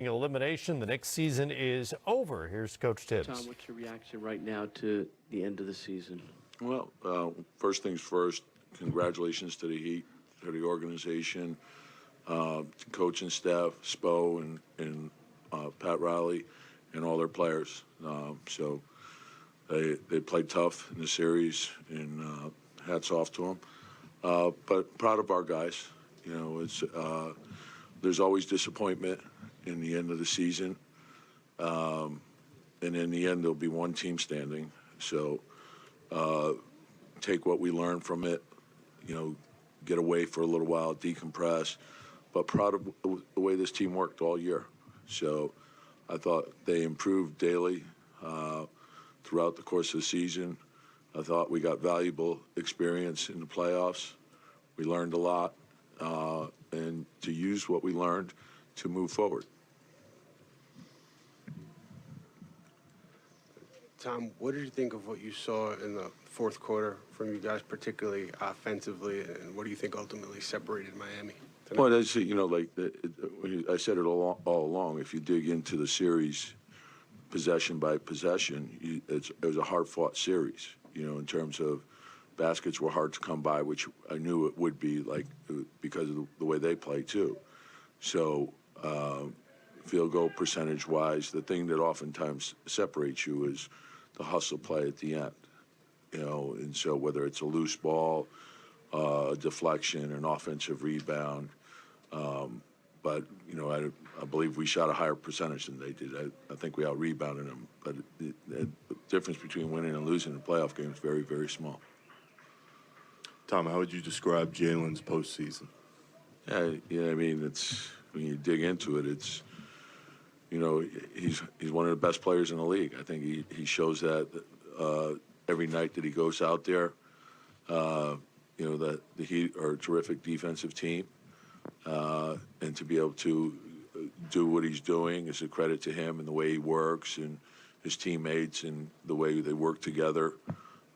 Elimination. The Knicks season is over. Here's Coach Tibbs. Tom, what's your reaction right now to the end of the season? Well, first things first, congratulations to the Heat, to the organization, to coaching staff, Spo and Pat Riley, and all their players. So they played tough in the series, and hats off to them. But proud of our guys. You know, there's always disappointment in the end of the season, and in the end there'll be one team standing. So take what we learned from it, you know, get away for a little while, decompress, but proud of the way this team worked all year. So I thought they improved daily throughout the course of the season. I thought we got valuable experience in the playoffs. We learned a lot, and to use what we learned to move forward. Tom, what did you think of what you saw in the fourth quarter from you guys, particularly offensively, and what do you think ultimately separated Miami tonight? Well, that's, you know, like I said it all along, if you dig into the series possession by possession, it was a hard-fought series, you know, in terms of baskets were hard to come by, which I knew it would be, like, because of the way they play too. So field goal percentage-wise, the thing that oftentimes separates you is the hustle play at the end, you know, and so whether it's a loose ball, a deflection, an offensive rebound, but, you know, I believe we shot a higher percentage than they did. I think we out-rebounded them, but the difference between winning and losing in a playoff game is very, very small. Tom, how would you describe Jalen's postseason? Yeah, I mean, it's when you dig into it, it's, you know, he's one of the best players in the league. I think he shows that every night that he goes out there. You know, that the Heat are a terrific defensive team, and to be able to do what he's doing is a credit to him and the way he works and his teammates and the way they work together.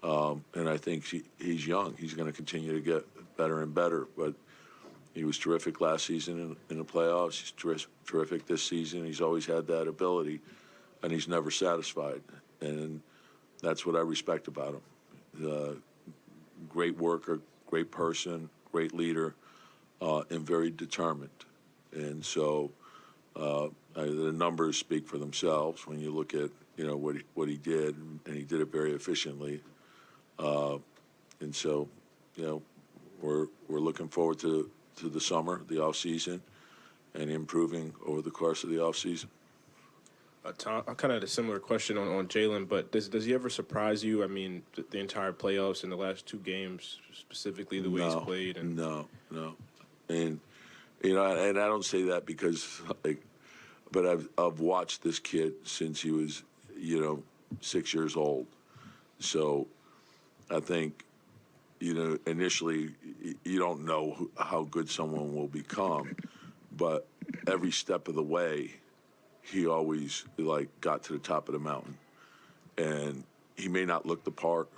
And I think he's young. He's going to continue to get better and better. But he was terrific last season in the playoffs. He's terrific this season. He's always had that ability, and he's never satisfied. And that's what I respect about him. Great worker, great person, great leader, and very determined. And so the numbers speak for themselves when you look at, you know, what he did, and he did it very efficiently. And so, you know, we're looking forward to the summer, the off season, and improving over the course of the off season. Tom, I kind of had a similar question on Jalen, but does he ever surprise you? I mean, the entire playoffs in the last two games, specifically the way he's played. And No. And, you know, and I don't say that because, like, but I've watched this kid since he was, you know, 6 years old. So I think, you know, initially you don't know how good someone will become, but every step of the way, he always, like, got to the top of the mountain. And he may not look the part,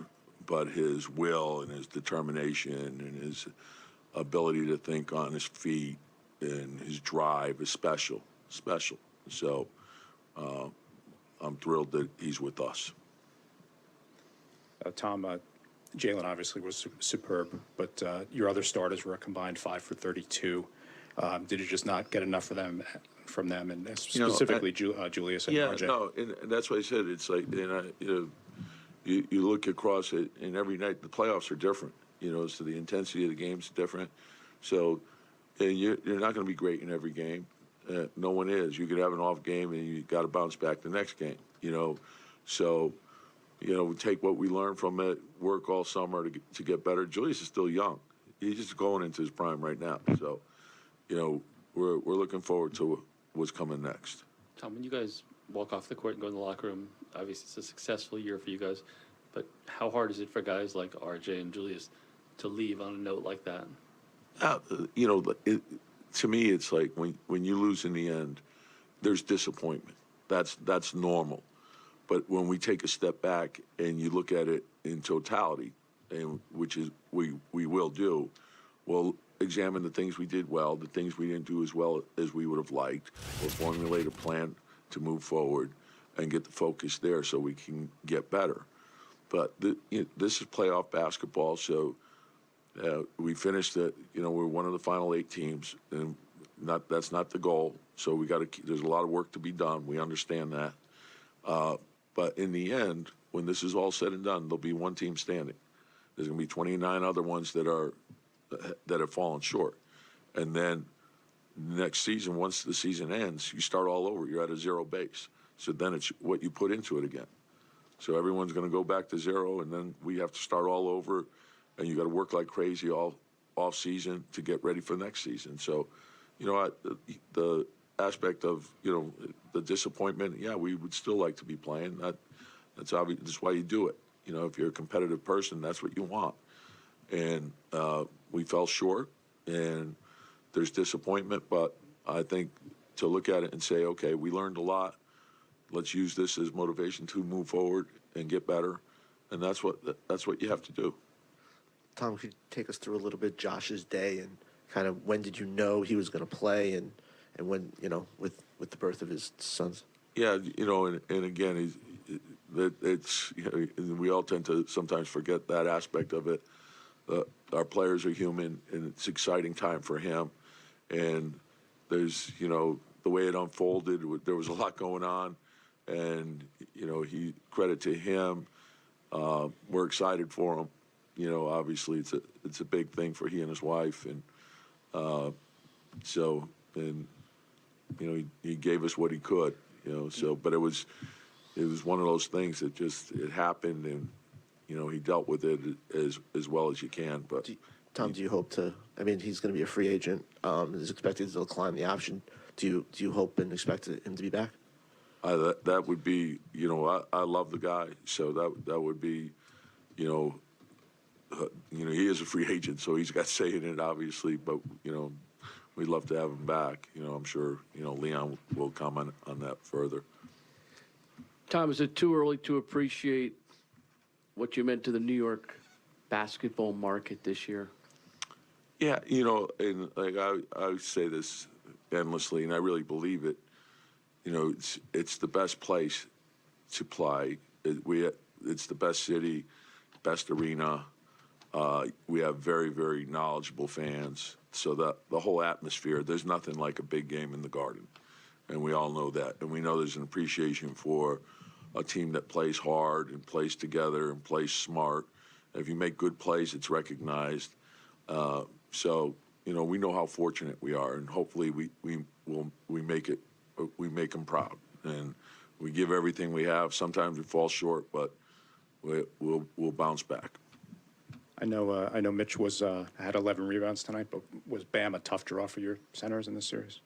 but his will and his determination and his ability to think on his feet and his drive is special. So I'm thrilled that he's with us. Tom, Jalen obviously was superb, but your other starters were a combined 5 for 32. Did you just not get enough from them, and specifically Julius and RJ? Yeah, no, and that's what I said. It's like, you look across it, and every night the playoffs are different. You know, so the intensity of the game's different. So, and you're not going to be great in every game. No one is. You could have an off game, and you got to bounce back the next game. You know, so, you know, we take what we learned from it, work all summer to get better. Julius is still young. He's just going into his prime right now. So, you know, we're looking forward to what's coming next. Tom, when you guys walk off the court and go in the locker room, obviously it's a successful year for you guys, but how hard is it for guys like RJ and Julius to leave on a note like that? You know, to me, it's like when you lose in the end, there's disappointment. That's normal. But when we take a step back and you look at it in totality, and which is we will do, well, examine the things we did well, the things we didn't do as well as we would have liked. We'll formulate a plan to move forward and get the focus there so we can get better. But this is playoff basketball, so we finished it. We're one of the final 8 teams, and that's not the goal. So we got to. There's a lot of work to be done. We understand that. But in the end, when this is all said and done, there'll be one team standing. There's going to be 29 other ones that have fallen short, and then next season, once the season ends, you start all over. You're at a zero base. So then it's what you put into it again. So everyone's going to go back to zero, and then we have to start all over, and you got to work like crazy all off season to get ready for next season. So, the aspect of the disappointment, yeah, we would still like to be playing. That's obvious. That's why you do it. If you're a competitive person, that's what you want. And we fell short, and there's disappointment. But I think to look at it and say, okay, we learned a lot. Let's use this as motivation to move forward and get better, and that's what you have to do. Tom, could you take us through a little bit Josh's day and kind of when did you know he was going to play, and when with the birth of his sons? Yeah, and again, it's we all tend to sometimes forget that aspect of it. Our players are human, and it's an exciting time for him. And there's the way it unfolded, there was a lot going on. And credit to him. We're excited for him. Obviously it's a big thing for he and his wife, and he gave us what he could. But it was one of those things that it happened, and he dealt with it as well as you can. But Tom, do you hope to? I mean, he's going to be a free agent. Is expected to decline the option. Do you hope and expect him to be back? That would be, I love the guy, so that would be, he is a free agent, so he's got say in it, obviously. But we'd love to have him back. I'm sure Leon will comment on that further. Tom, is it too early to appreciate what you meant to the New York basketball market this year? Yeah, and like I say this endlessly, and I really believe it. It's the best place to play. It's the best city, best arena. We have very, very knowledgeable fans. So the whole atmosphere, there's nothing like a big game in the Garden. And we all know that. And we know there's an appreciation for a team that plays hard and plays together and plays smart. And if you make good plays, it's recognized. So we know how fortunate we are, and hopefully we make them proud, and we give everything we have. Sometimes we fall short, but we'll bounce back. I know Mitch had 11 rebounds tonight, but was Bam a tough draw for your centers in this series?